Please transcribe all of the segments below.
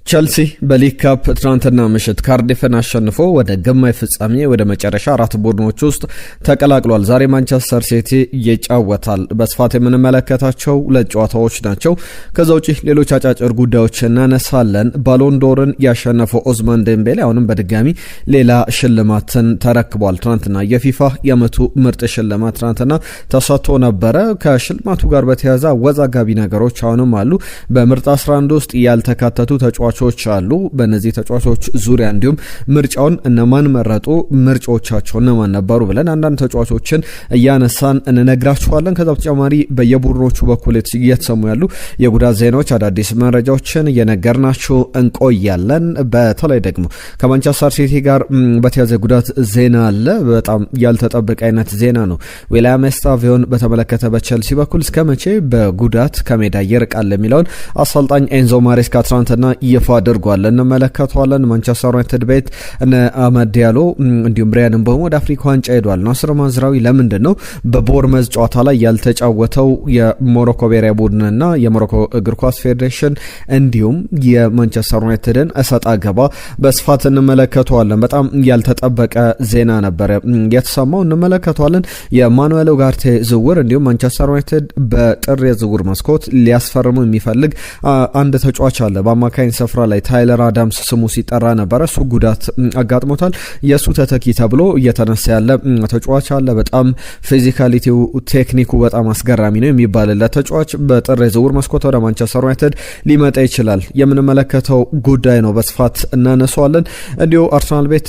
ቸልሲ በሊግ ካፕ ትናንትና ምሽት ካርዲፍን አሸንፎ ወደ ግማሽ ፍጻሜ ወደ መጨረሻ አራት ቡድኖች ውስጥ ተቀላቅሏል። ዛሬ ማንቸስተር ሲቲ ይጫወታል። በስፋት የምንመለከታቸው ሁለት ጨዋታዎች ናቸው። ከዛ ውጪ ሌሎች አጫጭር ጉዳዮች እናነሳለን። ባሎን ዶርን ያሸነፈው ኦዝማን ዴምቤሌ አሁንም በድጋሚ ሌላ ሽልማትን ተረክቧል። ትናንትና የፊፋ የዓመቱ ምርጥ ሽልማት ትናንትና ተሰጥቶ ነበረ። ከሽልማቱ ጋር በተያያዘ አወዛጋቢ ነገሮች አሁንም አሉ። በምርጥ 11 ውስጥ ያልተካተቱ ተጫዋቾች አሉ። በእነዚህ ተጫዋቾች ዙሪያ እንዲሁም ምርጫውን እነማን መረጡ፣ ምርጫዎቻቸው እነማን ነበሩ ብለን አንዳንድ ተጫዋቾችን እያነሳን እንነግራችኋለን። ከዛ በተጨማሪ በየቡድኖቹ በኩል እየተሰሙ ያሉ የጉዳት ዜናዎች፣ አዳዲስ መረጃዎችን እየነገርናችሁ እንቆያለን። በተለይ ደግሞ ከማንቸስተር ሲቲ ጋር በተያዘ ጉዳት ዜና አለ። በጣም ያልተጠበቀ አይነት ዜና ነው። ዊሊያም ኤስታቪዮን በተመለከተ በቸልሲ በኩል እስከ መቼ በጉዳት ከሜዳ ይርቃል የሚለውን አሰልጣኝ ኤንዞ ማሬስካ ትናንትና ይፋ አድርጓል። እንመለከተዋለን። ማንቸስተር ዩናይትድ ቤት እነ አማድ ዲያሎ እንዲሁም ብራያን ምቦሞ ወደ አፍሪካ ዋንጫ ሄዷል። ናስር ማዝራዊ ለምንድን ነው በቦርመዝ ጨዋታ ላይ ያልተጫወተው? የሞሮኮ ብሔራዊ ቡድንና የሞሮኮ እግር ኳስ ፌዴሬሽን እንዲሁም የማንቸስተር ዩናይትድን እሰጥ አገባ በስፋት እንመለከተዋለን። በጣም ያልተጠበቀ ዜና ነበረ የተሰማው፣ እንመለከተዋለን። የማኑኤል ኡጋርቴ ዝውውር እንዲሁም ማንቸስተር ዩናይትድ በጥር የዝውውር መስኮት ሊያስፈርሙ የሚፈልግ አንድ ተጫዋች አለ። በአማካኝ ስፍራ ላይ ታይለር አዳምስ ስሙ ሲጠራ ነበረ። እሱ ጉዳት አጋጥሞታል። የእሱ ተተኪ ተብሎ እየተነሳ ያለ ተጫዋች አለ። በጣም ፊዚካሊቲው፣ ቴክኒኩ በጣም አስገራሚ ነው የሚባልለት ተጫዋች በጥር የዝውውር መስኮት ወደ ማንቸስተር ዩናይትድ ሊመጣ ይችላል። የምንመለከተው ጉዳይ ነው። በስፋት እናነሳዋለን። እንዲሁ አርሰናል ቤት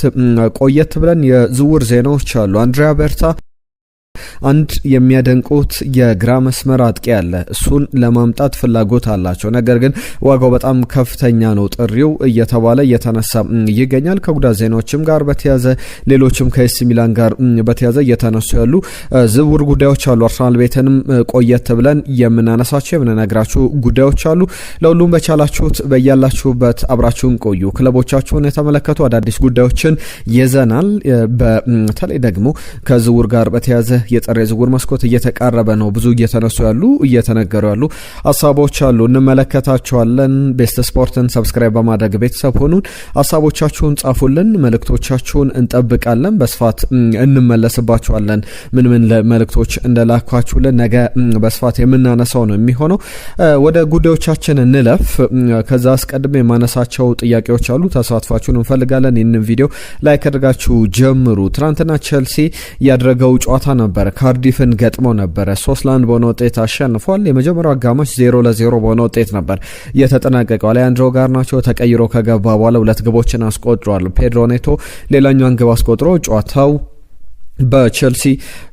ቆየት ብለን የዝውውር ዜናዎች አሉ። አንድሪያ ቤርታ አንድ የሚያደንቁት የግራ መስመር አጥቂ አለ። እሱን ለማምጣት ፍላጎት አላቸው። ነገር ግን ዋጋው በጣም ከፍተኛ ነው ጥሪው እየተባለ እየተነሳ ይገኛል። ከጉዳት ዜናዎችም ጋር በተያዘ ሌሎችም ከኤሲ ሚላን ጋር በተያዘ እየተነሱ ያሉ ዝውውር ጉዳዮች አሉ። አርሰናል ቤትንም ቆየት ብለን የምናነሳቸው የምንነግራችሁ ጉዳዮች አሉ። ለሁሉም በቻላችሁት በያላችሁበት አብራችሁን ቆዩ። ክለቦቻችሁን የተመለከቱ አዳዲስ ጉዳዮችን ይዘናል። በተለይ ደግሞ ከዝውውር ጋር በተያዘ የጥር የዝውውር መስኮት እየተቃረበ ነው። ብዙ እየተነሱ ያሉ እየተነገሩ ያሉ ሀሳቦች አሉ፣ እንመለከታቸዋለን። ቤስት ስፖርትን ሰብስክራይብ በማድረግ ቤተሰብ ሆኑን። ሀሳቦቻችሁን ጻፉልን፣ መልእክቶቻችሁን እንጠብቃለን። በስፋት እንመለስባቸዋለን። ምን መልእክቶች እንደላኳችሁልን ነገ በስፋት የምናነሳው ነው የሚሆነው። ወደ ጉዳዮቻችን እንለፍ። ከዛ አስቀድሜ የማነሳቸው ጥያቄዎች አሉ፣ ተሳትፋችሁን እንፈልጋለን። ይህንን ቪዲዮ ላይክ አድርጋችሁ ጀምሩ። ትናንትና ቸልሲ ያደረገው ጨዋታ ነበር። ካርዲፍን ገጥመው ነበረ። 3-1 በሆነ ውጤት አሸንፏል። የመጀመሪያው አጋማሽ 0-0 በሆነ ውጤት ነበር የተጠናቀቀው። አሌሃንድሮ ጋርናቾ ተቀይሮ ከገባ በኋላ ሁለት ግቦችን አስቆጥሯል። ፔድሮ ኔቶ ሌላኛውን ግብ አስቆጥሮ ጨዋታው በቸልሲ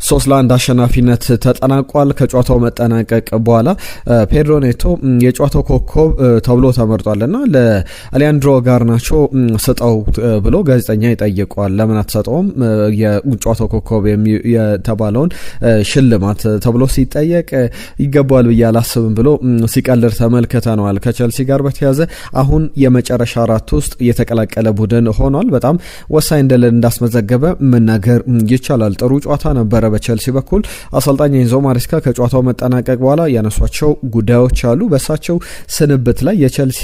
3-1 አሸናፊነት ተጠናቋል። ከጨዋታው መጠናቀቅ በኋላ ፔድሮ ኔቶ የጨዋታው ኮከብ ተብሎ ተመርጧልና ለአሌሃንድሮ ጋርናቾ ስጠው ብሎ ጋዜጠኛ ይጠይቋል። ለምን አትሰጠውም የጨዋታው ኮከብ የተባለውን ሽልማት ተብሎ ሲጠየቅ ይገባዋል ብዬ አላስብም ብሎ ሲቀልር ተመልክተነዋል። ከቸልሲ ጋር በተያዘ አሁን የመጨረሻ አራት ውስጥ የተቀላቀለ ቡድን ሆኗል። በጣም ወሳኝ ድል እንዳስመዘገበ መናገር ይቻላል። ጥሩ ጨዋታ ነበረ በቸልሲ በኩል። አሰልጣኝ ኤንዞ ማሬስካ ከጨዋታው መጠናቀቅ በኋላ ያነሷቸው ጉዳዮች አሉ። በሳቸው ስንብት ላይ የቸልሲ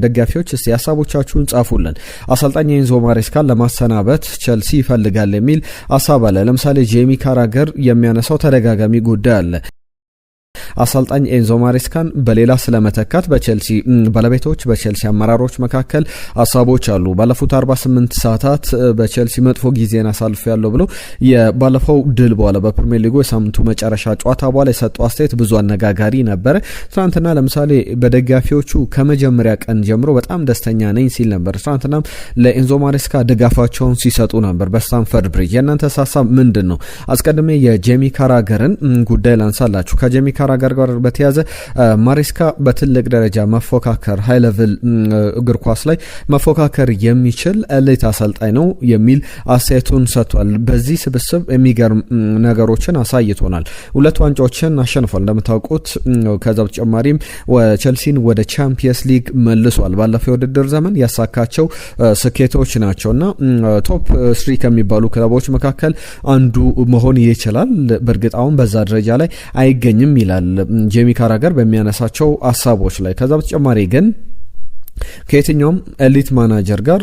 ደጋፊዎች እስቲ ሀሳቦቻችሁን ጻፉልን። አሰልጣኝ ኤንዞ ማሬስካን ለማሰናበት ቸልሲ ይፈልጋል የሚል ሀሳብ አለ። ለምሳሌ ጄሚ ካራገር የሚያነሳው ተደጋጋሚ ጉዳይ አለ። አሰልጣኝ ኤንዞ ማሬስካን በሌላ ስለመተካት በቸልሲ ባለቤቶች በቸልሲ አመራሮች መካከል ሀሳቦች አሉ። ባለፉት 48 ሰዓታት በቸልሲ መጥፎ ጊዜን አሳልፎ ያለው ብሎ የባለፈው ድል በኋላ በፕሪሚየር ሊጉ የሳምንቱ መጨረሻ ጨዋታ በኋላ የሰጠው አስተያየት ብዙ አነጋጋሪ ነበረ። ትናንትና ለምሳሌ በደጋፊዎቹ ከመጀመሪያ ቀን ጀምሮ በጣም ደስተኛ ነኝ ሲል ነበር። ትናንትናም ለኤንዞ ማሬስካ ድጋፋቸውን ሲሰጡ ነበር በስታንፈርድ ብሪጅ። የእናንተ ሀሳብ ምንድን ነው? አስቀድሜ የጄሚ ካራገርን ጉዳይ ላንሳላችሁ። ከጄሚ ካራገር ጋር በተያዘ ማሬስካ በትልቅ ደረጃ መፎካከር ሃይ ሌቭል እግር ኳስ ላይ መፎካከር የሚችል ኤሊት አሰልጣኝ ነው የሚል አስተያየቱን ሰጥቷል። በዚህ ስብስብ የሚገርም ነገሮችን አሳይቶናል። 2 ዋንጫዎችን አሸንፏል እንደምታውቁት። ከዛ በተጨማሪም ቸልሲን ወደ ቻምፒየንስ ሊግ መልሷል። ባለፈው የውድድር ዘመን ያሳካቸው ስኬቶች ናቸውና ቶፕ 3 ከሚባሉ ክለቦች መካከል አንዱ መሆን ይችላል። በእርግጥ አሁን በዛ ደረጃ ላይ አይገኝም ይላል ጄሚ ካራገር በሚያነሳቸው ሀሳቦች ላይ። ከዛ በተጨማሪ ግን ከየትኛውም ኤሊት ማናጀር ጋር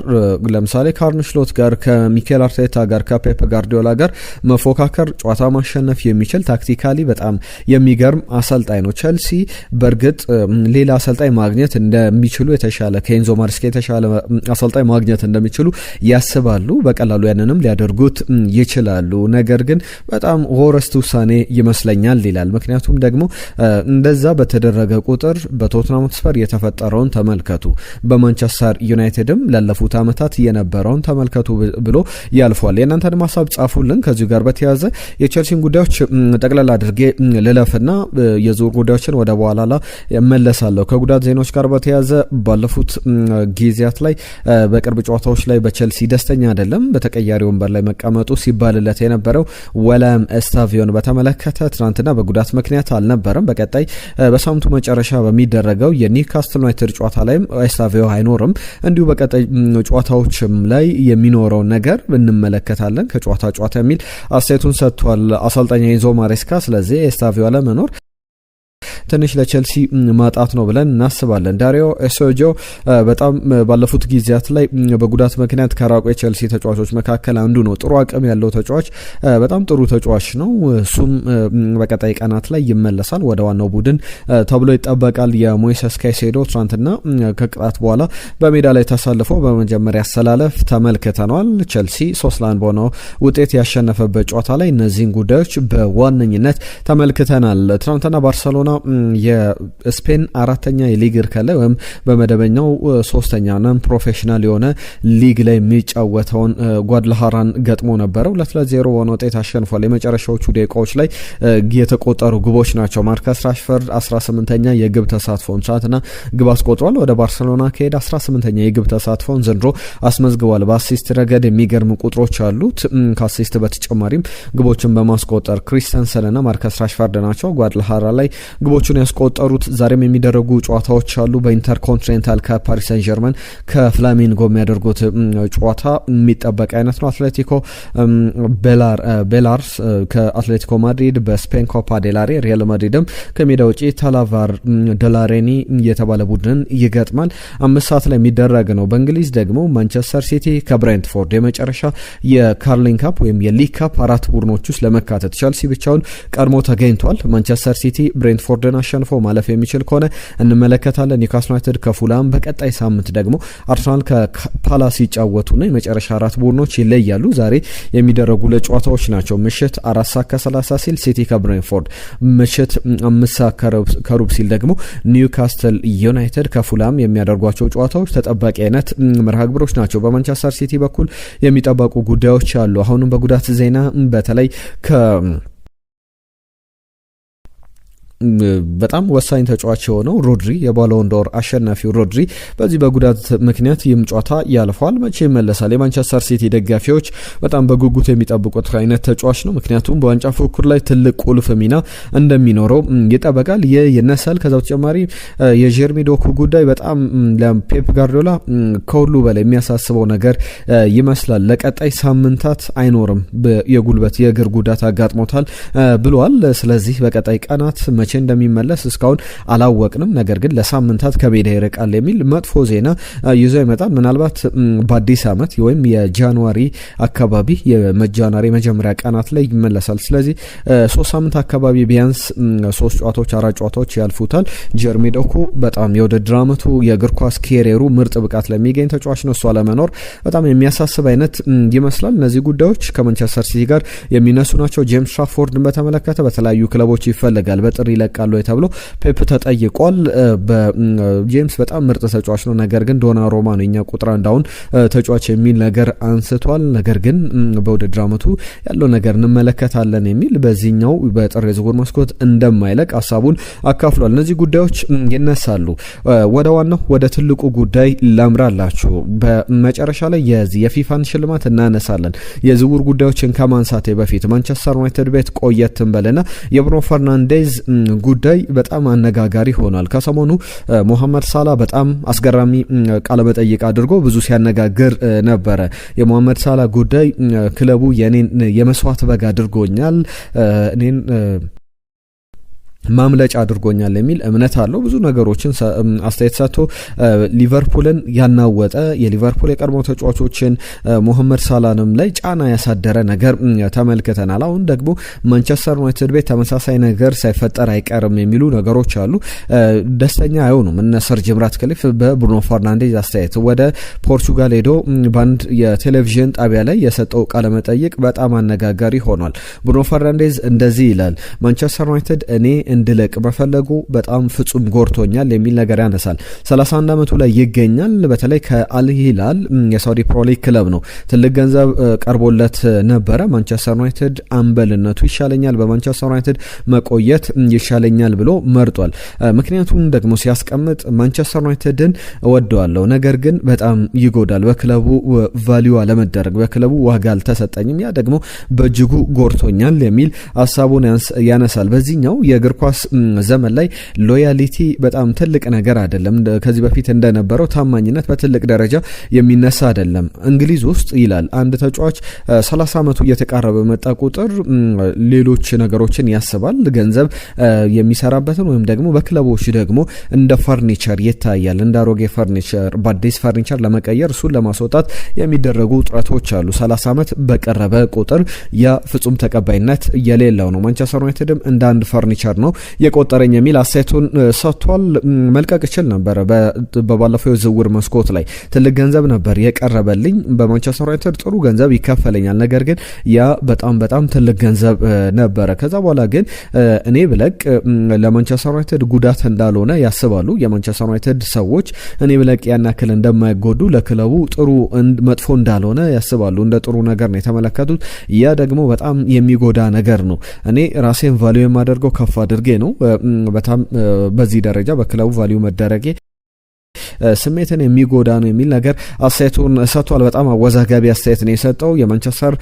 ለምሳሌ ከአርነ ስሎት ጋር፣ ከሚኬል አርቴታ ጋር፣ ከፔፕ ጋርዲዮላ ጋር መፎካከር፣ ጨዋታ ማሸነፍ የሚችል ታክቲካሊ በጣም የሚገርም አሰልጣኝ ነው። ቸልሲ በእርግጥ ሌላ አሰልጣኝ ማግኘት እንደሚችሉ የተሻለ ከኤንዞ ማሬስካ የተሻለ አሰልጣኝ ማግኘት እንደሚችሉ ያስባሉ። በቀላሉ ያንንም ሊያደርጉት ይችላሉ። ነገር ግን በጣም ወረስት ውሳኔ ይመስለኛል ይላል። ምክንያቱም ደግሞ እንደዛ በተደረገ ቁጥር በቶትናም ሆትስፐር የተፈጠረውን ተመልከቱ፣ በማንቸስተር ዩናይትድም ላለፉት ዓመታት የነበረውን ተመልከቱ ብሎ ያልፏል። የእናንተን ሀሳብ ጻፉልን። ከዚሁ ጋር በተያያዘ የቸልሲን ጉዳዮች ጠቅላላ አድርጌ ልለፍና የዝውውር ጉዳዮችን ወደ በኋላ መለሳለሁ። ከጉዳት ዜናዎች ጋር በተያያዘ ባለፉት ጊዜያት ላይ በቅርብ ጨዋታዎች ላይ በቸልሲ ደስተኛ አይደለም። በተቀያሪ ወንበር ላይ መቀመጡ ሲባልለት የነበረው ወላም ኤስታቪዮን በተመለከተ ትናንትና በጉዳት ምክንያት አልነበረም። በቀጣይ በሳምንቱ መጨረሻ በሚደረገው የኒውካስትል ዩናይትድ ጨዋታ ላይም ኤስታቪዮ አይኖርም። እንዲሁ በቀጣይ ጨዋታዎችም ላይ የሚኖረው ነገር እንመለከታለን ከጨዋታ የሚል አስተያየቱን ሰጥቷል አሰልጣኝ ኤንዞ ማሬስካ። ስለዚህ ኤስታቪዮ አለመኖር ትንሽ ለቸልሲ ማጣት ነው ብለን እናስባለን። ዳሪዮ ኤሶጆ በጣም ባለፉት ጊዜያት ላይ በጉዳት ምክንያት ከራቁ የቸልሲ ተጫዋቾች መካከል አንዱ ነው። ጥሩ አቅም ያለው ተጫዋች፣ በጣም ጥሩ ተጫዋች ነው። እሱም በቀጣይ ቀናት ላይ ይመለሳል ወደ ዋናው ቡድን ተብሎ ይጠበቃል። የሞይሰስ ካይሴዶ ትናንትና ከቅጣት በኋላ በሜዳ ላይ ተሰልፎ በመጀመሪያ አሰላለፍ ተመልክተናል። ቸልሲ 3-1 በሆነው ውጤት ያሸነፈበት ጨዋታ ላይ እነዚህን ጉዳዮች በዋነኝነት ተመልክተናል። ትናንትና ባርሰሎና የስፔን አራተኛ የሊግ እርከን ላይ ወይም በመደበኛው ሶስተኛ ነን ፕሮፌሽናል የሆነ ሊግ ላይ የሚጫወተውን ጓድላሃራን ገጥሞ ነበረ። 2-0 በሆነ ውጤት አሸንፏል። የመጨረሻዎቹ ደቂቃዎች ላይ የተቆጠሩ ግቦች ናቸው። ማርከስ ራሽፈርድ 18ኛ የግብ ተሳትፎን ሰዓትና ግብ አስቆጥሯል። ወደ ባርሰሎና ከሄደ 18ኛ የግብ ተሳትፎን ዘንድሮ አስመዝግቧል። በአሲስት ረገድ የሚገርም ቁጥሮች አሉት። ከአሲስት በተጨማሪም ግቦችን በማስቆጠር ክሪስተንሰንና ማርከስ ራሽፈርድ ናቸው ጓድላሃራ ላይ ግቦቹን ያስቆጠሩት። ዛሬም የሚደረጉ ጨዋታዎች አሉ። በኢንተርኮንቲኔንታል ከፓሪስ ሰን ጀርመን ከፍላሚንጎ የሚያደርጉት ጨዋታ የሚጠበቅ አይነት ነው። አትሌቲኮ ቤላርስ ከአትሌቲኮ ማድሪድ፣ በስፔን ኮፓ ዴላሬ ሪያል ማድሪድም ከሜዳ ውጪ ታላቫር ደላሬኒ የተባለ ቡድንን ይገጥማል። 5 ሰዓት ላይ የሚደረግ ነው። በእንግሊዝ ደግሞ ማንቸስተር ሲቲ ከብሬንትፎርድ የመጨረሻ የካርሊንግ ካፕ ወይም የሊግ ካፕ 4 ቡድኖች ውስጥ ለመካተት ቸልሲ ብቻውን ቀድሞ ተገኝቷል። ማንቸስተር ሲቲ ብሬንትፎርድን አሸንፎ ማለፍ የሚችል ከሆነ እንመለከታለን። ኒውካስል ዩናይትድ ከፉላም፣ በቀጣይ ሳምንት ደግሞ አርሰናል ከፓላስ ይጫወቱና የመጨረሻ 4 ቡድኖች ይለያሉ። ዛሬ የሚደረጉ ለጨዋታዎች ናቸው። ምሽት 4:30 ሲል ሲቲ ከብሬንትፎርድ፣ ምሽት 5 ከሩብ ሲል ደግሞ ኒውካስትል ዩናይትድ ከፉላም የሚያደርጓቸው ጨዋታዎች ተጠባቂ አይነት መርሃ ግብሮች ናቸው። በማንቸስተር ሲቲ በኩል የሚጠበቁ ጉዳዮች አሉ። አሁንም በጉዳት ዜና በተለይ በጣም ወሳኝ ተጫዋች የሆነው ሮድሪ የባሎን ዶር አሸናፊው ሮድሪ በዚህ በጉዳት ምክንያት ይህም ጨዋታ ያልፏል። መቼ ይመለሳል? የማንቸስተር ሲቲ ደጋፊዎች በጣም በጉጉት የሚጠብቁት አይነት ተጫዋች ነው። ምክንያቱም በዋንጫ ፉክክር ላይ ትልቅ ቁልፍ ሚና እንደሚኖረው ይጠበቃል። የነሰል ከዛ በተጨማሪ የጀርሚ ዶኩ ጉዳይ በጣም ለፔፕ ጋርዲዮላ ከሁሉ በላይ የሚያሳስበው ነገር ይመስላል። ለቀጣይ ሳምንታት አይኖርም፣ የጉልበት የእግር ጉዳት አጋጥሞታል ብሏል። ስለዚህ በቀጣይ ቀናት መቼ እንደሚመለስ እስካሁን አላወቅንም። ነገር ግን ለሳምንታት ከሜዳ ይርቃል የሚል መጥፎ ዜና ይዞ ይመጣል። ምናልባት በአዲስ ዓመት ወይም የጃንዋሪ አካባቢ የጃንዋሪ መጀመሪያ ቀናት ላይ ይመለሳል። ስለዚህ 3 ሳምንት አካባቢ ቢያንስ 3 ጨዋታዎች 4 ጨዋታዎች ያልፉታል። ጀርሚ ዶኩ በጣም የውድድር ዓመቱ የእግር ኳስ ኬሪየሩ ምርጥ ብቃት ለሚገኝ ተጫዋች ነው። እሱ አለመኖር በጣም የሚያሳስብ አይነት ይመስላል። እነዚህ ጉዳዮች ከማንቸስተር ሲቲ ጋር የሚነሱ ናቸው። ጄምስ ትራፎርድን በተመለከተ በተለያዩ ክለቦች ይፈልጋል፣ በጥሪ ይለቃሉ ተብሎ ፔፕ ተጠይቋል። ጄምስ በጣም ምርጥ ተጫዋች ነው፣ ነገር ግን ዶናሩማ ነው የኛ ቁጥር አንዳውን ተጫዋች የሚል ነገር አንስቷል። ነገር ግን በውድድር ዓመቱ ያለው ነገር እንመለከታለን የሚል በዚህኛው በጥር የዝውውር መስኮት እንደማይለቅ ሀሳቡን አካፍሏል። እነዚህ ጉዳዮች ይነሳሉ። ወደ ዋናው ወደ ትልቁ ጉዳይ ላምራላችሁ። በመጨረሻ ላይ የፊፋን ሽልማት እናነሳለን። የዝውውር ጉዳዮችን ከማንሳቴ በፊት ማንቸስተር ዩናይትድ ቤት ቆየትን በለና የብሩኖ ፈርናንዴዝ ጉዳይ በጣም አነጋጋሪ ሆኗል። ከሰሞኑ ሞሐመድ ሳላ በጣም አስገራሚ ቃለመጠይቅ አድርጎ ብዙ ሲያነጋግር ነበረ። የሞሐመድ ሳላ ጉዳይ ክለቡ የኔን የመስዋዕት በግ አድርጎኛል፣ እኔን ማምለጫ አድርጎኛል የሚል እምነት አለው። ብዙ ነገሮችን አስተያየት ሰጥቶ ሊቨርፑልን ያናወጠ የሊቨርፑል የቀድሞ ተጫዋቾችን ሞሐመድ ሳላንም ላይ ጫና ያሳደረ ነገር ተመልክተናል። አሁን ደግሞ ማንቸስተር ዩናይትድ ቤት ተመሳሳይ ነገር ሳይፈጠር አይቀርም የሚሉ ነገሮች አሉ። ደስተኛ አይሆኑም እነ ሰር ጂም ራትክሊፍ በብሩኖ ፈርናንዴዝ አስተያየት። ወደ ፖርቹጋል ሄዶ በአንድ የቴሌቪዥን ጣቢያ ላይ የሰጠው ቃለ መጠይቅ በጣም አነጋጋሪ ሆኗል። ብሩኖ ፈርናንዴዝ እንደዚህ ይላል። ማንቸስተር ዩናይትድ እኔ እንድለቅ በፈለጉ በጣም ፍጹም ጎርቶኛል የሚል ነገር ያነሳል። 31 ዓመቱ ላይ ይገኛል። በተለይ ከአልሂላል የሳውዲ ፕሮ ሊግ ክለብ ነው። ትልቅ ገንዘብ ቀርቦለት ነበረ። ማንቸስተር ዩናይትድ አምበልነቱ ይሻለኛል፣ በማንቸስተር ዩናይትድ መቆየት ይሻለኛል ብሎ መርጧል። ምክንያቱም ደግሞ ሲያስቀምጥ ማንቸስተር ዩናይትድን እወደዋለሁ፣ ነገር ግን በጣም ይጎዳል፣ በክለቡ ቫልዩ አለመደረግ፣ በክለቡ ዋጋ አልተሰጠኝም፣ ያ ደግሞ በእጅጉ ጎርቶኛል የሚል ሀሳቡን ያነሳል። በዚህኛው የእግር ኳስ ዘመን ላይ ሎያሊቲ በጣም ትልቅ ነገር አይደለም። ከዚህ በፊት እንደነበረው ታማኝነት በትልቅ ደረጃ የሚነሳ አይደለም። እንግሊዝ ውስጥ ይላል አንድ ተጫዋች 30 ዓመቱ እየተቃረበ መጣ ቁጥር ሌሎች ነገሮችን ያስባል። ገንዘብ የሚሰራበትን ወይም ደግሞ በክለቦች ደግሞ እንደ ፈርኒቸር ይታያል። እንደ አሮጌ ፈርኒቸር በአዲስ ፈርኒቸር ለመቀየር እሱን ለማስወጣት የሚደረጉ ጥረቶች አሉ። 30 ዓመት በቀረበ ቁጥር ያ ፍጹም ተቀባይነት የሌለው ነው። ማንቸስተር ዩናይትድም እንደ አንድ ፈርኒቸር ነው የቆጠረኝ የሚል አስተያየቱን ሰጥቷል። መልቀቅ ይችል ነበረ። በባለፈው የዝውውር መስኮት ላይ ትልቅ ገንዘብ ነበር የቀረበልኝ፣ በማንቸስተር ዩናይትድ ጥሩ ገንዘብ ይከፈለኛል፣ ነገር ግን ያ በጣም ትልቅ ገንዘብ ነበረ። ከዛ በኋላ ግን እኔ ብለቅ ለማንቸስተር ዩናይትድ ጉዳት እንዳልሆነ ያስባሉ የማንቸስተር ዩናይትድ ሰዎች። እኔ ብለቅ ያን ያክል እንደማይጎዱ፣ ለክለቡ ጥሩ መጥፎ እንዳልሆነ ያስባሉ። እንደ ጥሩ ነገር ነው የተመለከቱት። ያ ደግሞ በጣም የሚጎዳ ነገር ነው። እኔ ራሴን ቫልዩ የማደርገው ከፍ አድርጌ ነው። በጣም በዚህ ደረጃ በክለቡ ቫልዩ መደረጌ ስሜትን የሚጎዳ ነው የሚል ነገር አስተያየቱን ሰጥቷል። በጣም አወዛጋቢ አስተያየት ነው የሰጠው። የማንቸስተር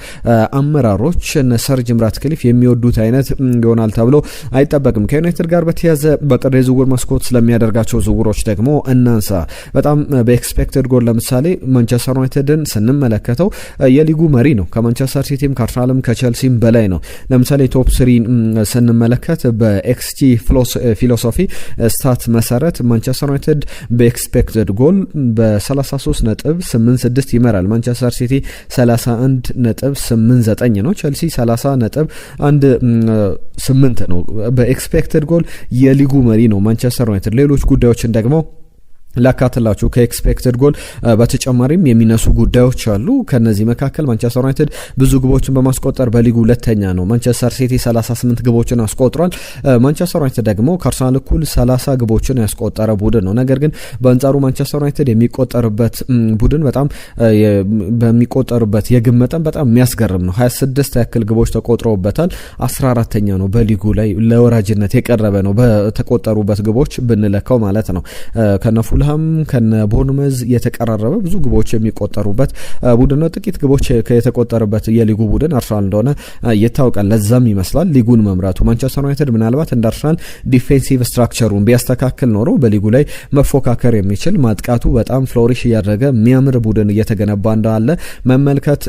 አመራሮች ሰር ጂም ራትክሊፍ የሚወዱት አይነት ይሆናል ተብሎ አይጠበቅም። ከዩናይትድ ጋር በተያዘ በጥር የዝውውር መስኮት ስለሚያደርጋቸው ዝውውሮች ደግሞ እናንሳ። በጣም በኤክስፔክትድ ጎል ለምሳሌ ማንቸስተር ዩናይትድን ስንመለከተው የሊጉ መሪ ነው። ከማንቸስተር ሲቲም ከአርሰናልም ከቸልሲም በላይ ነው። ለምሳሌ ቶፕ 3 ስንመለከት በኤክስጂ ፊሎሶፊ ስታት መሰረት ማንቸስተር ዩናይትድ በኤክስፔክትድ ጎል በ33.86 ይመራል። ማንቸስተር ሲቲ 31.89 ነው። ቸልሲ 30.18 ነው። በኤክስፔክትድ ጎል የሊጉ መሪ ነው ማንቸስተር ዩናይትድ። ሌሎች ጉዳዮችን ደግሞ ላካትላችሁ። ከኤክስፔክትድ ጎል በተጨማሪም የሚነሱ ጉዳዮች አሉ። ከነዚህ መካከል ማንቸስተር ዩናይትድ ብዙ ግቦችን በማስቆጠር በሊጉ ሁለተኛ ነው። ማንቸስተር ሲቲ 38 ግቦችን አስቆጥሯል። ማንቸስተር ዩናይትድ ደግሞ ከአርሰናል እኩል 30 ግቦችን ያስቆጠረ ቡድን ነው። ነገር ግን በአንጻሩ ማንቸስተር ዩናይትድ የሚቆጠርበት ቡድን በጣም በሚቆጠርበት የግብ መጠን በጣም የሚያስገርም ነው። 26 ያክል ግቦች ተቆጥረውበታል። 14ኛ ነው በሊጉ ላይ ለወራጅነት የቀረበ ነው በተቆጠሩበት ግቦች ብንለካው ማለት ነው። ከነፉላ ከነ ቦርንመዝ የተቀራረበ ብዙ ግቦች የሚቆጠሩበት ቡድን ነው። ጥቂት ግቦች የተቆጠረበት የሊጉ ቡድን አርሰናል እንደሆነ ይታወቃል። ለዛም ይመስላል ሊጉን መምራቱ። ማንቸስተር ዩናይትድ ምናልባት እንደ አርሰናል ዲፌንሲቭ ስትራክቸሩን ቢያስተካክል ኖሮ በሊጉ ላይ መፎካከር የሚችል ማጥቃቱ በጣም ፍሎሪሽ እያደረገ የሚያምር ቡድን እየተገነባ እንዳለ መመልከት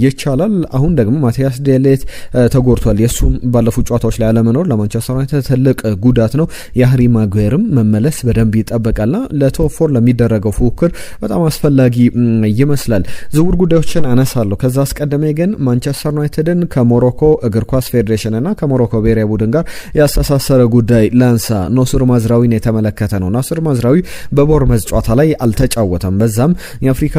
ይቻላል። አሁን ደግሞ ማቲያስ ዴሌት ተጎድቷል። የሱም ባለፉት ጨዋታዎች ላይ አለመኖር ለማንቸስተር ዩናይትድ ትልቅ ጉዳት ነው። የሃሪ ማጓየርም መመለስ በደንብ ይጠበቃልና ቶፕ 4 ለሚደረገው ፉክክር በጣም አስፈላጊ ይመስላል። ዝውውር ጉዳዮችን አነሳለሁ። ከዛ አስቀድሜ ግን ማንቸስተር ዩናይትድን ከሞሮኮ እግር ኳስ ፌዴሬሽን እና ከሞሮኮ ብሔራዊ ቡድን ጋር ያስተሳሰረ ጉዳይ ላንሳ። ናስር ማዝራዊን የተመለከተ ነው። ናስር ማዝራዊ በቦርመዝ ጨዋታ ላይ አልተጫወተም። በዛም የአፍሪካ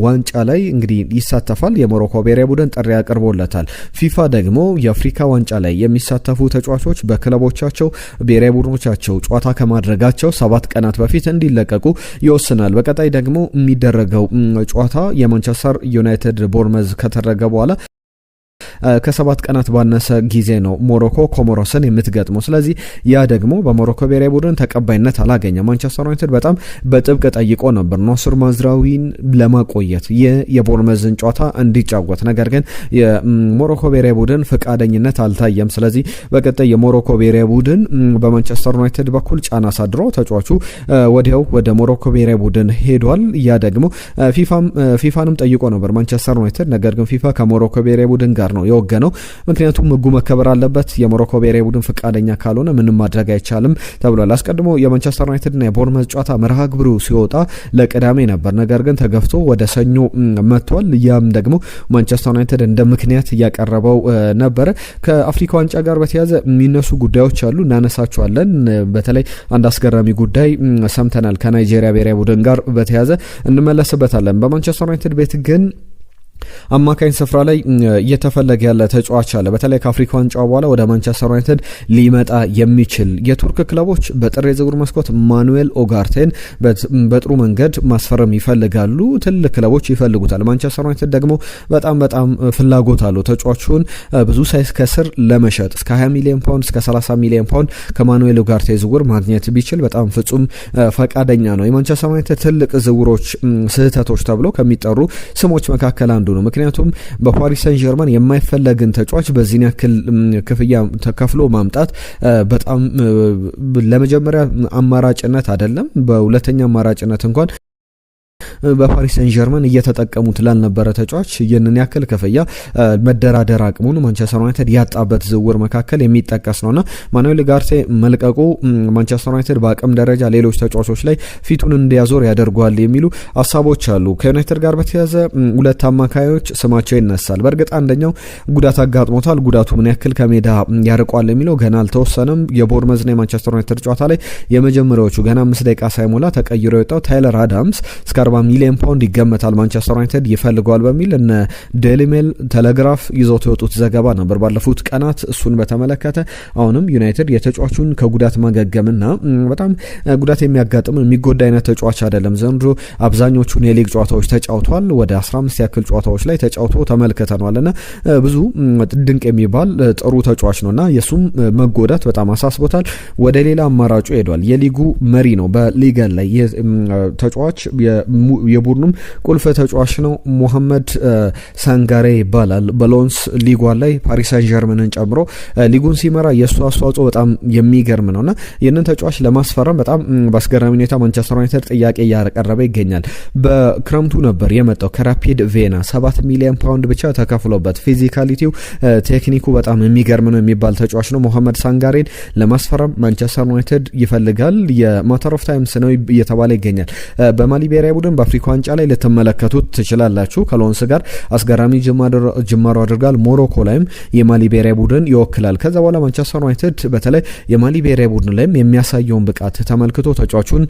ዋንጫ ላይ እንግዲህ ይሳተፋል። የሞሮኮ ብሔራዊ ቡድን ጥሪ ያቀርቦለታል። ፊፋ ደግሞ የአፍሪካ ዋንጫ ላይ የሚሳተፉ ተጫዋቾች በክለቦቻቸው ብሔራዊ ቡድኖቻቸው ጨዋታ ከማድረጋቸው 7 ቀናት በፊት እንዲለቀቁ ይወስናል። በቀጣይ ደግሞ የሚደረገው ጨዋታ የማንቸስተር ዩናይትድ ቦርመዝ ከተደረገ በኋላ ከ7 ቀናት ባነሰ ጊዜ ነው ሞሮኮ ኮሞሮስን የምትገጥመው። ስለዚህ ያ ደግሞ በሞሮኮ ብሔራዊ ቡድን ተቀባይነት አላገኘም። ማንቸስተር ዩናይትድ በጣም በጥብቅ ጠይቆ ነበር ናስር ማዝራዊን ለማቆየት የቦርመዝን ጨዋታ እንዲጫወት። ነገር ግን የሞሮኮ ብሔራዊ ቡድን ፈቃደኝነት አልታየም። ስለዚህ በቀጣይ የሞሮኮ ብሔራዊ ቡድን በማንቸስተር ዩናይትድ በኩል ጫና አሳድሮ ተጫዋቹ ወዲያው ወደ ሞሮኮ ብሔራዊ ቡድን ሄዷል። ያ ደግሞ ፊፋንም ጠይቆ ነበር ማንቸስተር ዩናይትድ። ነገር ግን ፊፋ ከሞሮኮ ብሔራዊ ቡድን ጋር ነው የወገነው። ምክንያቱም ህጉ መከበር አለበት፣ የሞሮኮ ብሔራዊ ቡድን ፈቃደኛ ካልሆነ ምንም ማድረግ አይቻልም ተብሏል። አስቀድሞ የማንቸስተር ዩናይትድና የቦርንመዝ ጨዋታ መርሃ ግብሩ ሲወጣ ለቅዳሜ ነበር፣ ነገር ግን ተገፍቶ ወደ ሰኞ መጥቷል። ያም ደግሞ ማንቸስተር ዩናይትድ እንደ ምክንያት እያቀረበው ነበረ። ከአፍሪካ ዋንጫ ጋር በተያያዘ የሚነሱ ጉዳዮች አሉ፣ እናነሳቸዋለን። በተለይ አንድ አስገራሚ ጉዳይ ሰምተናል ከናይጄሪያ ብሔራዊ ቡድን ጋር በተያያዘ እንመለስበታለን። በማንቸስተር ዩናይትድ ቤት ግን አማካኝ ስፍራ ላይ እየተፈለገ ያለ ተጫዋች አለ። በተለይ ከአፍሪካ ዋንጫ በኋላ ወደ ማንቸስተር ዩናይትድ ሊመጣ የሚችል የቱርክ ክለቦች በጥር የዝውውር መስኮት ማኑኤል ኦጋርቴን በጥሩ መንገድ ማስፈረም ይፈልጋሉ። ትልቅ ክለቦች ይፈልጉታል። ማንቸስተር ዩናይትድ ደግሞ በጣም ፍላጎት አለው ተጫዋቹን ብዙ ሳይከስር ለመሸጥ እስከ 20 ሚሊዮን ፓውንድ እስከ 30 ሚሊዮን ፓውንድ ከማኑኤል ኦጋርቴ ዝውውር ማግኘት ቢችል በጣም ፍጹም ፈቃደኛ ነው። የማንቸስተር ዩናይትድ ትልቅ ዝውውሮች ስህተቶች ተብሎ ከሚጠሩ ስሞች መካከል አንዱ ነው። ምክንያቱም በፓሪስ ሰን ጀርመን የማይፈለግን ተጫዋች በዚህን ያክል ክፍያ ተከፍሎ ማምጣት በጣም ለመጀመሪያ አማራጭነት አይደለም፣ በሁለተኛ አማራጭነት እንኳን በፓሪስ ሰን ጀርመን እየተጠቀሙት ላልነበረ ተጫዋች ይህንን ያክል ክፍያ መደራደር አቅሙን ማንቸስተር ዩናይትድ ያጣበት ዝውውር መካከል የሚጠቀስ ነውና ማኑኤል ኦጋርቴ መልቀቁ ማንቸስተር ዩናይትድ በአቅም ደረጃ ሌሎች ተጫዋቾች ላይ ፊቱን እንዲያዞር ያደርጓል የሚሉ ሀሳቦች አሉ። ከዩናይትድ ጋር በተያያዘ ሁለት አማካዮች ስማቸው ይነሳል። በእርግጥ አንደኛው ጉዳት አጋጥሞታል። ጉዳቱ ምን ያክል ከሜዳ ያርቋል የሚለው ገና አልተወሰነም። የቦርንመዝና የማንቸስተር ዩናይትድ ጨዋታ ላይ የመጀመሪያዎቹ ገና 5 ደቂቃ ሳይሞላ ተቀይሮ የወጣው ታይለር አዳምስ እስከ 40 ሚሊዮን ፓውንድ ይገመታል ማንቸስተር ዩናይትድ ይፈልገዋል በሚል እነ ዴይሊ ሜል፣ ቴሌግራፍ ይዞት የወጡት ዘገባ ነበር ባለፉት ቀናት። እሱን በተመለከተ አሁንም ዩናይትድ የተጫዋቹን ከጉዳት ማገገምና በጣም ጉዳት የሚያጋጥም የሚጎዳ አይነት ተጫዋች አይደለም። ዘንድሮ አብዛኞቹን የሊግ ጨዋታዎች ተጫውቷል። ወደ 15 ያክል ጨዋታዎች ላይ ተጫውቶ ተመልክተናልና ብዙ ድንቅ የሚባል ጥሩ ተጫዋች ነውና የሱም መጎዳት በጣም አሳስቦታል። ወደ ሌላ አማራጩ ሄዷል። የሊጉ መሪ ነው በሊገን ላይ ተጫዋች የቡድኑም ቁልፍ ተጫዋች ነው። ሞሐመድ ሳንጋሬ ይባላል። በሎንስ ሊጓን ላይ ፓሪስ ሳን ጀርመንን ጨምሮ ሊጉን ሲመራ የእሱ አስተዋጽኦ በጣም የሚገርም ነውና ይህንን ተጫዋች ለማስፈረም በጣም በአስገራሚ ሁኔታ ማንቸስተር ዩናይትድ ጥያቄ እያቀረበ ይገኛል። በክረምቱ ነበር የመጣው ከራፒድ ቬና 7 ሚሊዮን ፓውንድ ብቻ ተከፍሎበት። ፊዚካሊቲው ቴክኒኩ በጣም የሚገርም ነው የሚባል ተጫዋች ነው። ሞሐመድ ሳንጋሬን ለማስፈረም ማንቸስተር ዩናይትድ ይፈልጋል። የማተር ኦፍ ታይምስ ነው እየተባለ ይገኛል። በማሊ ብሔራዊ ቡድን በአፍሪካ ዋንጫ ላይ ልትመለከቱት ትችላላችሁ። ከሎንስ ጋር አስገራሚ ጅማሮ አድርጋል። ሞሮኮ ላይም የማሊ ብሔራዊ ቡድን ይወክላል። ከዛ በኋላ ማንቸስተር ዩናይትድ በተለይ የማሊ ብሔራዊ ቡድን ላይም የሚያሳየውን ብቃት ተመልክቶ ተጫዋቹን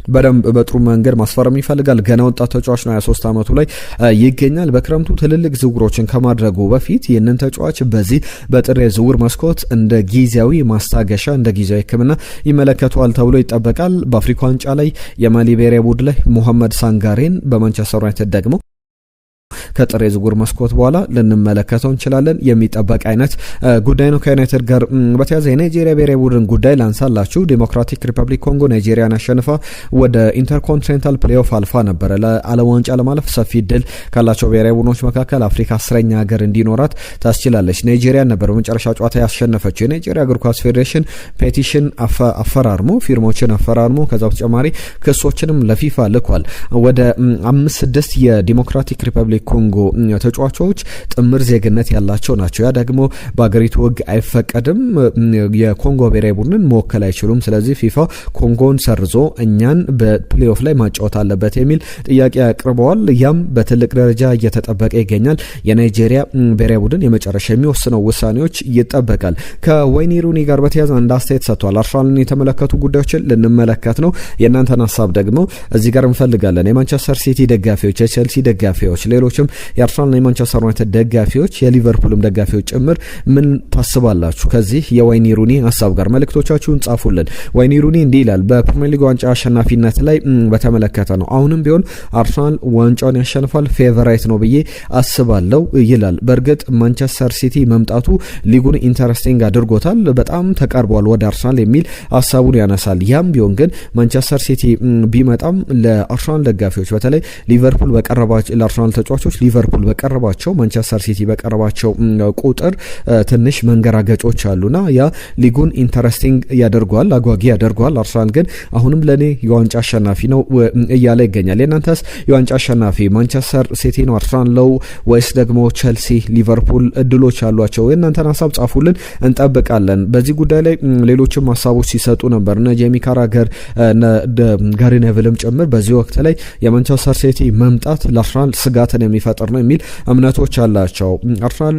በደንብ በጥሩ መንገድ ማስፈረም ይፈልጋል። ገና ወጣት ተጫዋች ነው፣ 23 ዓመቱ ላይ ይገኛል። በክረምቱ ትልልቅ ዝውውሮችን ከማድረጉ በፊት ይህንን ተጫዋች በዚህ በጥር የዝውውር መስኮት እንደ ጊዜያዊ ማስታገሻ እንደ ጊዜያዊ ሕክምና ይመለከተዋል ተብሎ ይጠበቃል። በአፍሪካ ዋንጫ ላይ የማሊ ብሔራዊ ቡድን ላይ ሞሐመድ ሳንጋሬን በማንቸስተር ዩናይትድ ደግሞ ከጥር የዝውውር መስኮት በኋላ ልንመለከተው እንችላለን። የሚጠበቅ አይነት ጉዳይ ነው። ከዩናይትድ ጋር በተያያዘ የናይጄሪያ ብሔራዊ ቡድን ጉዳይ ላንሳላችሁ። ዲሞክራቲክ ሪፐብሊክ ኮንጎ ናይጄሪያን አሸንፋ ወደ ኢንተርኮንቲኔንታል ፕሌይኦፍ አልፋ ነበረ። ለዓለም ዋንጫ ለማለፍ ሰፊ እድል ካላቸው ብሔራዊ ቡድኖች መካከል አፍሪካ 10ኛ ሀገር እንዲኖራት ታስችላለች። ናይጄሪያን ነበር በመጨረሻ ጨዋታ ያሸነፈችው። የናይጄሪያ እግር ኳስ ፌዴሬሽን ፔቲሽን አፈራርሞ ፊርሞችን አፈራርሞ ከዛ በተጨማሪ ክሶችንም ለፊፋ ልኳል። ወደ 5-6 የዲሞክራቲክ ሪፐብሊክ ኮንጎ ተጫዋቾች ጥምር ዜግነት ያላቸው ናቸው። ያ ደግሞ በአገሪቱ ሕግ አይፈቀድም። የኮንጎ ብሔራዊ ቡድንን መወከል አይችሉም። ስለዚህ ፊፋ ኮንጎን ሰርዞ እኛን በፕሌኦፍ ላይ ማጫወት አለበት የሚል ጥያቄ አቅርበዋል። ያም በትልቅ ደረጃ እየተጠበቀ ይገኛል። የናይጄሪያ ብሔራዊ ቡድን የመጨረሻ የሚወስነው ውሳኔዎች ይጠበቃል። ከወይኒ ሩኒ ጋር በተያያዘ አንድ አስተያየት ሰጥቷል። አርሰናልን የተመለከቱ ጉዳዮችን ልንመለከት ነው። የእናንተን ሀሳብ ደግሞ እዚህ ጋር እንፈልጋለን። የማንቸስተር ሲቲ ደጋፊዎች፣ የቼልሲ ደጋፊዎች፣ ሌሎችም የአርሰናልና የማንቸስተር ዩናይትድ ደጋፊዎች፣ የሊቨርፑልም ደጋፊዎች ጭምር ምን ታስባላችሁ? ከዚህ የወይኒ ሩኒ ሀሳብ ጋር መልእክቶቻችሁን ጻፉልን። ወይኒ ሩኒ እንዲህ ይላል። በፕሪሚየር ሊግ ዋንጫ አሸናፊነት ላይ በተመለከተ ነው። አሁንም ቢሆን አርሰናል ዋንጫውን ያሸንፋል ፌቨራይት ነው ብዬ አስባለሁ ይላል። በእርግጥ ማንቸስተር ሲቲ መምጣቱ ሊጉን ኢንተረስቲንግ አድርጎታል። በጣም ተቃርቧል ወደ አርሰናል የሚል ሀሳቡን ያነሳል። ያም ቢሆን ግን ማንቸስተር ሲቲ ቢመጣም ለአርሰናል ደጋፊዎች በተለይ ሊቨርፑል በቀረባቸው ለአርሰናል ተጫዋቾች ሊቨርፑል በቀረባቸው ማንቸስተር ሲቲ በቀረባቸው ቁጥር ትንሽ መንገራገጮች አሉና ያ ሊጉን ኢንተረስቲንግ ያደርገዋል፣ አጓጊ ያደርገዋል። አርሰናል ግን አሁንም ለኔ የዋንጫ አሸናፊ ነው እያለ ይገኛል። የእናንተስ የዋንጫ አሸናፊ ማንቸስተር ሲቲ ነው አርሰናል ነው ወይስ ደግሞ ቼልሲ ሊቨርፑል እድሎች አሏቸው? የእናንተን ሀሳብ ጻፉልን፣ እንጠብቃለን። በዚህ ጉዳይ ላይ ሌሎችም ሀሳቦች ሲሰጡ ነበር። እነ ጄሚ ካራገር ጋሪ ኔቭልም ጭምር በዚህ ወቅት ላይ የማንቸስተር ሲቲ መምጣት ለአርሰናል ስጋትን የሚፈጥር ነው የሚል እምነቶች አላቸው። አርሰናል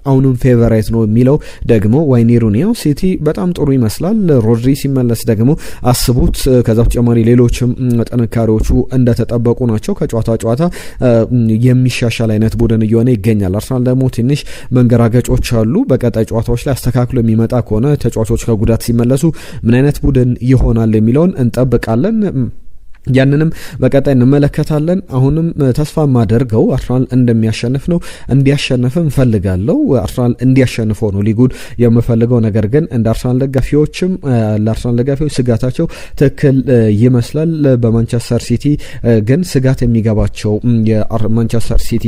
አሁንም ፌቨራይት ነው የሚለው ደግሞ ዋይኔ ሩኒ ነው። ሲቲ በጣም ጥሩ ይመስላል። ሮድሪ ሲመለስ ደግሞ አስቡት። ከዛ በተጨማሪ ሌሎችም ጥንካሬዎቹ እንደተጠበቁ ናቸው። ከጨዋታ ጨዋታ የሚሻሻል አይነት ቡድን እየሆነ ይገኛል። አርሰናል ደግሞ ትንሽ መንገራገጮች አሉ። በቀጣይ ጨዋታዎች ላይ አስተካክሎ የሚመጣ ከሆነ ተጫዋቾች ከጉዳት ሲመለሱ ምን አይነት ቡድን ይሆናል የሚለውን እንጠብቃለን። ያንንም በቀጣይ እንመለከታለን። አሁንም ተስፋ ማደርገው አርሰናል እንደሚያሸንፍ ነው። እንዲያሸንፍም ፈልጋለሁ። አርሰናል እንዲያሸንፈው ነው ሊጉን የምፈልገው። ነገር ግን እንደ አርሰናል ደጋፊዎችም ለአርሰናል ደጋፊዎች ስጋታቸው ትክክል ይመስላል። በማንቸስተር ሲቲ ግን ስጋት የሚገባቸው የማንቸስተር ሲቲ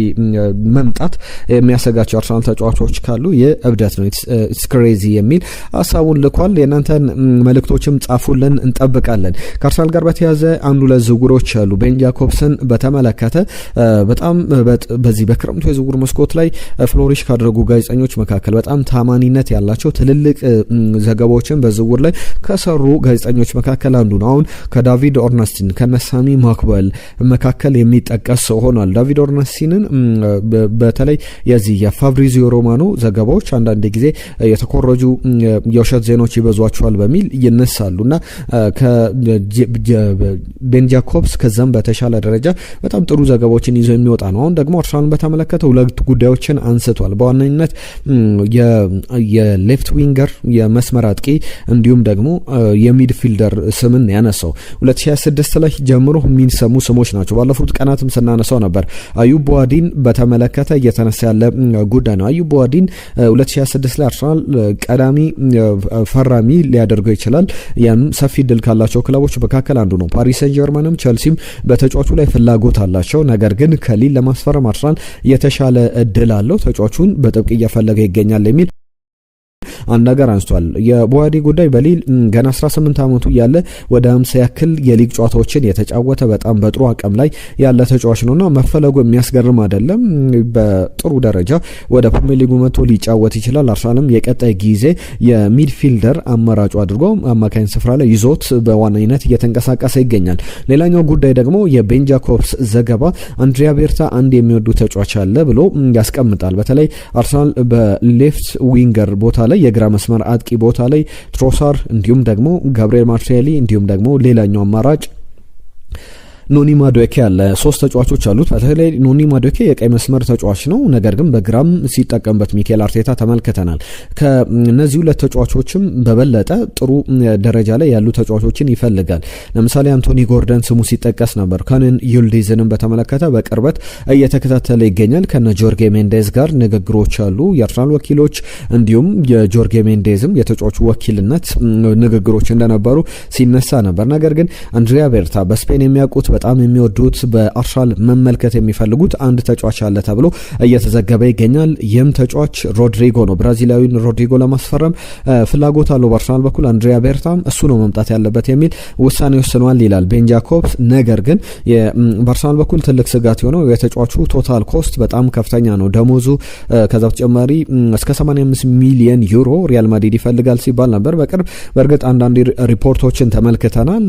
መምጣት የሚያሰጋቸው አርሰናል ተጫዋቾች ካሉ የእብደት ነው፣ ኢትስ ክሬዚ የሚል ሀሳቡን ልኳል። የእናንተን መልእክቶችም ጻፉልን፣ እንጠብቃለን። ከአርሰናል ጋር በተያያዘ አንዱ ለዝውውሮች አሉ። ቤን ጃኮብስን በተመለከተ በጣም በዚህ በክረምቱ የዝውውር መስኮት ላይ ፍሎሪሽ ካደረጉ ጋዜጠኞች መካከል በጣም ታማኒነት ያላቸው ትልልቅ ዘገባዎችን በዝውውር ላይ ከሰሩ ጋዜጠኞች መካከል አንዱ ነው። አሁን ከዳቪድ ኦርነስቲን ከነሳሚ ማክበል መካከል የሚጠቀስ ሆኗል። ዳቪድ ኦርነስቲንን በተለይ የዚህ የፋብሪዚዮ ሮማኖ ዘገባዎች አንዳንድ ጊዜ የተኮረጁ የውሸት ዜናዎች ይበዟቸዋል በሚል ይነሳሉና ቤን ጃኮብስ ከዛም በተሻለ ደረጃ በጣም ጥሩ ዘገባዎችን ይዞ የሚወጣ ነው። አሁን ደግሞ አርሰናልን በተመለከተ ሁለት ጉዳዮችን አንስቷል። በዋነኝነት የሌፍት ዊንገር የመስመር አጥቂ እንዲሁም ደግሞ የሚድፊልደር ስምን ያነሳው 2026 ላይ ጀምሮ የሚሰሙ ስሞች ናቸው። ባለፉት ቀናትም ስናነሳው ነበር። አዩብ ቡዋዲን በተመለከተ እየተነሳ ያለ ጉዳይ ነው። አዩብ ቡዋዲን 2026 ላይ አርሰናል ቀዳሚ ፈራሚ ሊያደርገው ይችላል። ያም ሰፊ ድል ካላቸው ክለቦች መካከል አንዱ ነው። ፓሪስ ሴን ጀርመንም ቸልሲም በተጫዋቹ ላይ ፍላጎት አላቸው። ነገር ግን ከሊል ለማስፈረም አርሰናል የተሻለ እድል አለው። ተጫዋቹን በጥብቅ እየፈለገ ይገኛል የሚል አንድ ነገር አንስቷል። የቡዋዲ ጉዳይ በሊል ገና 18 ዓመቱ ያለ ወደ 50 ያክል የሊግ ጨዋታዎችን የተጫወተ በጣም በጥሩ አቅም ላይ ያለ ተጫዋች ነውና መፈለጉ የሚያስገርም አይደለም። በጥሩ ደረጃ ወደ ፕሪሚየር ሊጉ መጥቶ ሊጫወት ይችላል። አርሰናልም የቀጣይ ጊዜ የሚድፊልደር አማራጩ አድርጎ አማካኝ ስፍራ ላይ ይዞት በዋናነት እየተንቀሳቀሰ ይገኛል። ሌላኛው ጉዳይ ደግሞ የቤን ጃኮብስ ዘገባ አንድሪያ ቤርታ አንድ የሚወዱ ተጫዋች አለ ብሎ ያስቀምጣል። በተለይ አርሰናል በሌፍት ዊንገር ቦታ ላይ የግራ መስመር አጥቂ ቦታ ላይ ትሮሳር እንዲሁም ደግሞ ጋብሪኤል ማርቲኔሊ እንዲሁም ደግሞ ሌላኛው አማራጭ ኖኒ ማዱኬ አለ። ሶስት ተጫዋቾች አሉት። በተለይ ኖኒ ማዱኬ የቀይ መስመር ተጫዋች ነው። ነገር ግን በግራም ሲጠቀምበት ሚኬል አርቴታ ተመልክተናል። ከነዚህ ሁለት ተጫዋቾችም በበለጠ ጥሩ ደረጃ ላይ ያሉ ተጫዋቾችን ይፈልጋል። ለምሳሌ አንቶኒ ጎርደን ስሙ ሲጠቀስ ነበር። ካንን ዩልዲዝንም በተመለከተ በቅርበት እየተከታተለ ይገኛል። ከነ ጆርጌ ሜንዴዝ ጋር ንግግሮች አሉ። የአርሰናል ወኪሎች እንዲሁም የጆርጌ ሜንዴዝም የተጫዋቹ ወኪልነት ንግግሮች እንደነበሩ ሲነሳ ነበር። ነገር ግን አንድሪያ ቤርታ በስፔን የሚያውቁት በጣም የሚወዱት በአርሰናል መመልከት የሚፈልጉት አንድ ተጫዋች አለ ተብሎ እየተዘገበ ይገኛል። ይህም ተጫዋች ሮድሪጎ ነው። ብራዚላዊን ሮድሪጎ ለማስፈረም ፍላጎት አለው በአርሰናል በኩል። አንድሪያ ቤርታም እሱ ነው መምጣት ያለበት የሚል ውሳኔ ወስኗል ይላል ቤን ጃኮብስ። ነገር ግን በአርሰናል በኩል ትልቅ ስጋት የሆነው የተጫዋቹ ቶታል ኮስት በጣም ከፍተኛ ነው። ደሞዙ ከዛ በተጨማሪ እስከ 85 ሚሊዮን ዩሮ ሪያል ማድሪድ ይፈልጋል ሲባል ነበር በቅርብ። በእርግጥ አንዳንድ ሪፖርቶችን ተመልክተናል።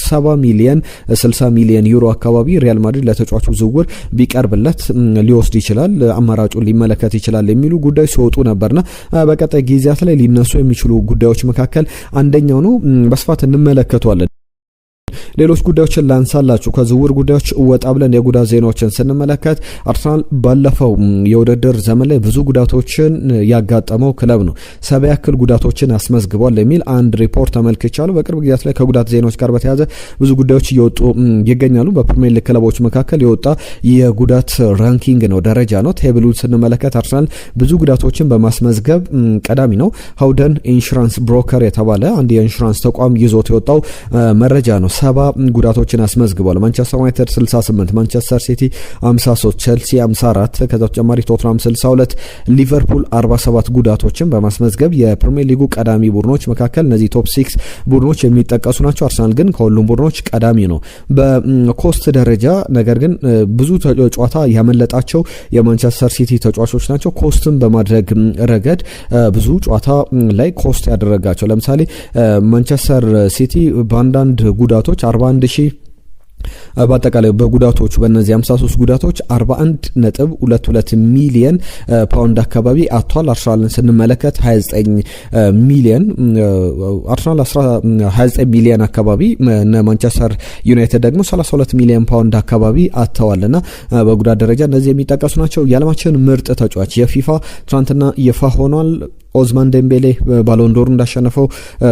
70 ሚሊዮን 60 ሚሊዮን ዩሮ አካባቢ ሪያል ማድሪድ ለተጫዋቹ ዝውውር ቢቀርብለት ሊወስድ ይችላል፣ አማራጩን ሊመለከት ይችላል የሚሉ ጉዳዮች ሲወጡ ነበርና በቀጣይ ጊዜያት ላይ ሊነሱ የሚችሉ ጉዳዮች መካከል አንደኛው ነው። በስፋት እንመለከቷለን። ሌሎች ጉዳዮችን ላንሳላችሁ። ከዝውውር ጉዳዮች ወጣ ብለን የጉዳት ዜናዎችን ስንመለከት አርሰናል ባለፈው የውድድር ዘመን ላይ ብዙ ጉዳቶችን ያጋጠመው ክለብ ነው። 70 ያክል ጉዳቶችን አስመዝግቧል የሚል አንድ ሪፖርት ተመልክቻለሁ። በቅርብ ጊዜያት ላይ ከጉዳት ዜናዎች ጋር በተያያዘ ብዙ ጉዳዮች እየወጡ ይገኛሉ። በፕሪሚየር ሊግ ክለቦች መካከል የወጣ የጉዳት ራንኪንግ ነው፣ ደረጃ ነው። ቴብሉን ስንመለከት አርሰናል ብዙ ጉዳቶችን በማስመዝገብ ቀዳሚ ነው። ሃውደን ኢንሹራንስ ብሮከር የተባለ አንድ የኢንሹራንስ ተቋም ይዞት የወጣው መረጃ ነው። 70 ጉዳቶችን አስመዝግቧል። ማንቸስተር ዩናይትድ 68፣ ማንቸስተር ሲቲ 53፣ ቼልሲ 54፣ ከዛ ተጨማሪ ቶትናም 62፣ ሊቨርፑል 47 ጉዳቶችን በማስመዝገብ የፕሪሚየር ሊጉ ቀዳሚ ቡድኖች መካከል እነዚህ ቶፕ 6 ቡድኖች የሚጠቀሱ ናቸው። አርሰናል ግን ከሁሉም ቡድኖች ቀዳሚ ነው በኮስት ደረጃ። ነገር ግን ብዙ ጨዋታ ያመለጣቸው የማንቸስተር ሲቲ ተጫዋቾች ናቸው። ኮስትን በማድረግ ረገድ ብዙ ጨዋታ ላይ ኮስት ያደረጋቸው ለምሳሌ ማንቸስተር ሲቲ በአንዳንድ ጉዳቶች 41,000 በአጠቃላይ በጉዳቶቹ በእነዚህ 53 ጉዳቶች 41.22 ሚሊየን ፓውንድ አካባቢ አጥቷል። አርሰናልን ስንመለከት 29 ሚሊየን አካባቢ፣ ማንቸስተር ዩናይትድ ደግሞ 32 ሚሊየን ፓውንድ አካባቢ አጥተዋልና በጉዳት ደረጃ እነዚህ የሚጠቀሱ ናቸው። የዓለማችን ምርጥ ተጫዋች የፊፋ ትናንትና ይፋ ሆኗል። ኦዝማን ዴምቤሌ ባሎንዶር እንዳሸነፈው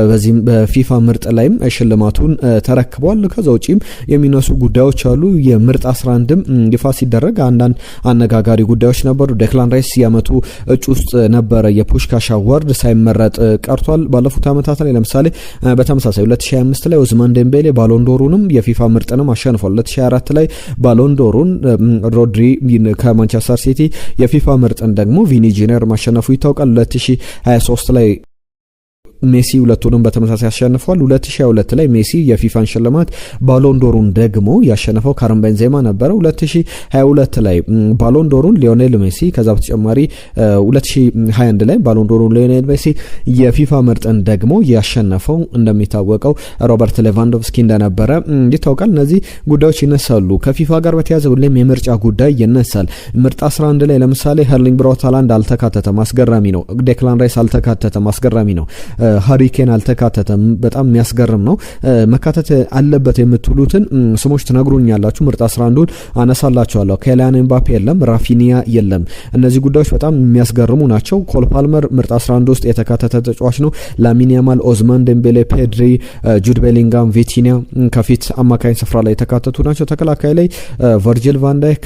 በዚህም በፊፋ ምርጥ ላይም ሽልማቱን ተረክቧል። ከዛ ውጪም የሚነሱ ጉዳዮች አሉ። የምርጥ 11ም ይፋ ሲደረግ አንዳንድ አነጋጋሪ ጉዳዮች ነበሩ። ዴክላን ራይስ የዓመቱ እጩ ውስጥ ነበረ። የፑሽካሽ አዋርድ ሳይመረጥ ቀርቷል። ባለፉት ዓመታት ላይ ለምሳሌ በተመሳሳይ 2025 ላይ ኦዝማን ዴምቤሌ ባሎንዶሩንም የፊፋ ምርጥንም አሸንፏል። 2024 ላይ ባሎንዶሩን ሮድሪ ከማንቸስተር ሲቲ የፊፋ ምርጥን ደግሞ ቪኒ ጁኒየር ማሸነፉ ይታወቃል። 2023 ላይ ሜሲ ሁለቱንም በተመሳሳይ አሸንፏል። 2022 ላይ ሜሲ የፊፋን ሽልማት ባሎንዶሩን ደግሞ ያሸነፈው ካረም ቤንዜማ ነበረ። 2022 ላይ ባሎንዶሩን ሊዮኔል ሜሲ፣ ከዛ በተጨማሪ 2021 ላይ ባሎንዶሩን ሊዮኔል ሜሲ የፊፋ ምርጥን ደግሞ ያሸነፈው እንደሚታወቀው ሮበርት ሌቫንዶቭስኪ እንደነበረ ይታወቃል። እነዚህ ጉዳዮች ይነሳሉ። ከፊፋ ጋር በተያያዘ ሁሌም የምርጫ ጉዳይ ይነሳል። ምርጥ 11 ላይ ለምሳሌ ሄርሊንግ ብራውት ሃላንድ አልተካተተም፣ አስገራሚ ነው። ዴክላን ራይስ አልተካተተም፣ አስገራሚ ነው። ሃሪኬን አልተካተተም፣ በጣም የሚያስገርም ነው። መካተት አለበት የምትሉትን ስሞች ትነግሩኛላችሁ። ምርጥ 11ን አነሳላችኋለሁ። ኬሊያን ኤምባፔ የለም፣ ራፊኒያ የለም። እነዚህ ጉዳዮች በጣም የሚያስገርሙ ናቸው። ኮል ፓልመር ምርጥ 11 ውስጥ የተካተተ ተጫዋች ነው። ላሚን ያማል፣ ኦዝማን ዴምቤሌ፣ ፔድሪ፣ ጁድ ቤሊንጋም፣ ቪቲኒያ ከፊት አማካኝ ስፍራ ላይ የተካተቱ ናቸው። ተከላካይ ላይ ቨርጂል ቫንዳይክ፣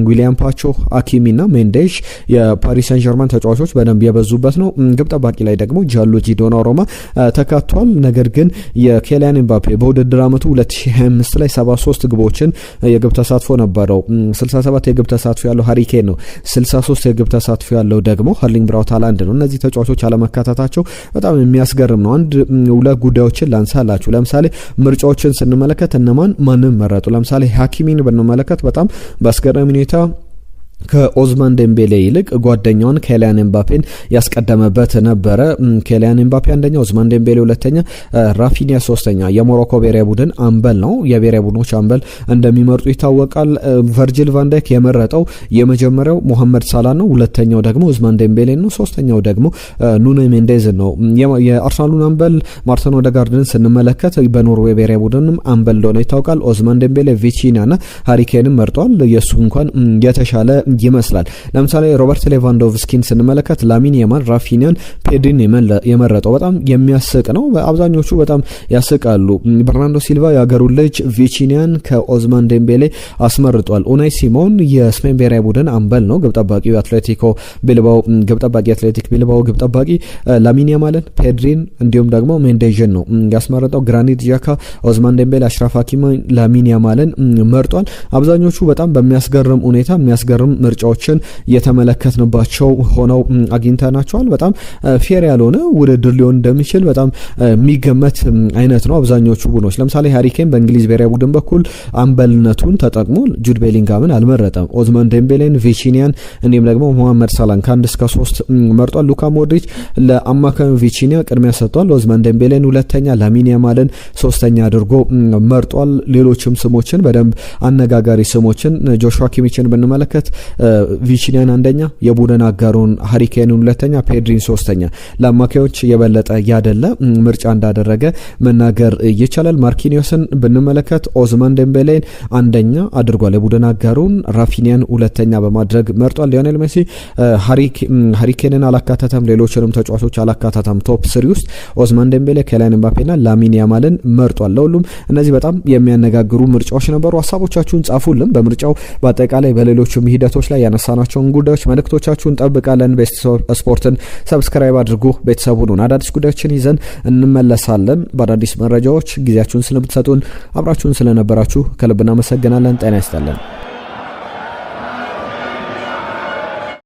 ዊሊያም ፓቾ፣ አኪሚና ሜንዴሽ የፓሪስ ሰን ጀርማን ተጫዋቾች በደንብ የበዙበት ነው። ግብ ጠባቂ ላይ ደግሞ ጃንሉጂ ዶናሩማ ተካቷል። ነገር ግን የኬሊያን ኤምባፔ በውድድር ዓመቱ 2025 ላይ 73 ግቦችን የግብ ተሳትፎ ነበረው። 67 የግብ ተሳትፎ ያለው ሃሪኬን ነው። 63 የግብ ተሳትፎ ያለው ደግሞ ሄርሊንግ ብራውት ሃላንድ ነው። እነዚህ ተጫዋቾች አለመካተታቸው በጣም የሚያስገርም ነው። አንድ ሁለት ጉዳዮችን ላንሳላችሁ። ለምሳሌ ምርጫዎችን ስንመለከት ማንን መረጡ? ለምሳሌ ሀኪሚን ብንመለከት በጣም በአስገራሚ ሁኔታ ከኦዝማን ዴምቤሌ ይልቅ ጓደኛውን ኬሊያን ኤምባፔን ያስቀደመበት ነበረ። ኬሊያን ኤምባፔ አንደኛ፣ ኦዝማን ዴምቤሌ ሁለተኛ፣ ራፊኒያ ሶስተኛ። የሞሮኮ ብሔራዊ ቡድን አምበል ነው። የብሔራዊ ቡድኖች አምበል እንደሚመርጡ ይታወቃል። ቨርጂል ቫንዳይክ የመረጠው የመጀመሪያው ሞሐመድ ሳላ ነው። ሁለተኛው ደግሞ ኦዝማን ዴምቤሌ ነው። ሶስተኛው ደግሞ ኑኖ ሜንዴዝ ነው። የአርሰናሉን አምበል ማርቲን ኦዴጋርድን ስንመለከት በኖርዌይ ብሔራዊ ቡድንም አምበል እንደሆነ ይታወቃል። ኦዝማን ዴምቤሌ፣ ቪቲኒያና ሃሪኬንን መርጧል። የእሱ እንኳን የተሻለ ይመስላል። ለምሳሌ ሮበርት ሌቫንዶቭስኪን ስንመለከት ላሚን ያማል፣ ራፊኒያን፣ ፔድሪን የመረጠው በጣም የሚያስቅ ነው። አብዛኞቹ በጣም ያስቃሉ። በርናንዶ ሲልቫ የሀገሩ ልጅ ቪቲኒያን ከኦዝማን ዴምቤሌ አስመርጧል። ኡናይ ሲሞን የስፔን ብሔራዊ ቡድን አምበል ነው። ግብ ጠባቂው አትሌቲክ ቢልባኦ ግብ ጠባቂ ላሚን ያማልን፣ ፔድሪን እንዲሁም ደግሞ ሜንዴዥን ነው ያስመረጠው። ግራኒት ዣካ፣ ኦዝማን ዴምቤሌ፣ አሽራፍ ሀኪሚ ላሚን ያማልን መርጧል። አብዛኞቹ በጣም በሚያስገርም ሁኔታ የሚያስገርም ምርጫዎችን የተመለከትንባቸው ሆነው አግኝተናቸዋል። በጣም ፌር ያልሆነ ውድድር ሊሆን እንደሚችል በጣም የሚገመት አይነት ነው። አብዛኞቹ ቡድኖች ለምሳሌ ሃሪኬን በእንግሊዝ ብሔራዊ ቡድን በኩል አምበልነቱን ተጠቅሞ ጁድ ቤሊንጋምን አልመረጠም። ኦዝማን ዴምቤሌን፣ ቪቺኒያን እንዲሁም ደግሞ መሐመድ ሳላን ከ1 እስከ 3 መርጧል። ሉካ ሞድሪች ለአማካዩ ቪቺኒያ ቅድሚያ ሰጥቷል። ኦዝማን ዴምቤሌን ሁለተኛ፣ ላሚን ያማልን ሶስተኛ አድርጎ መርጧል። ሌሎችም ስሞችን በደንብ አነጋጋሪ ስሞችን ጆሹዋ ኪሚችን ብንመለከት ቪቺኒያን አንደኛ፣ የቡድን አጋሩን ሃሪኬንን ሁለተኛ፣ ፔድሪን ሶስተኛ። ለአማካዮች የበለጠ ያደለ ምርጫ እንዳደረገ መናገር ይቻላል። ማርኪኒዮስን ብንመለከት ኦዝማን ዴምቤሌን አንደኛ አድርጓል። የቡድን አጋሩን ራፊኒያን ሁለተኛ በማድረግ መርጧል። ሊዮኔል ሜሲ ሃሪኬንን አላካተተም፣ ሌሎችንም ተጫዋቾች አላካተተም። ቶፕ 3 ውስጥ ኦዝማን ዴምቤሌ፣ ኬሊያን ኤምባፔና ላሚን ያማልን መርጧል። ለሁሉም እነዚህ በጣም የሚያነጋግሩ ምርጫዎች ነበሩ። ሀሳቦቻችሁን ጻፉልን። በምርጫው በአጠቃላይ በሌሎችም ሂደት ጊዜያቶች ላይ ያነሳናቸውን ጉዳዮች መልእክቶቻችሁን ጠብቃለን። ቤስት ስፖርትን ሰብስክራይብ አድርጉ፣ ቤተሰብ ሁኑን። አዳዲስ ጉዳዮችን ይዘን እንመለሳለን። በአዳዲስ መረጃዎች ጊዜያችሁን ስለምትሰጡን አብራችሁን ስለነበራችሁ ከልብ እናመሰግናለን። ጤና ይስጥልን።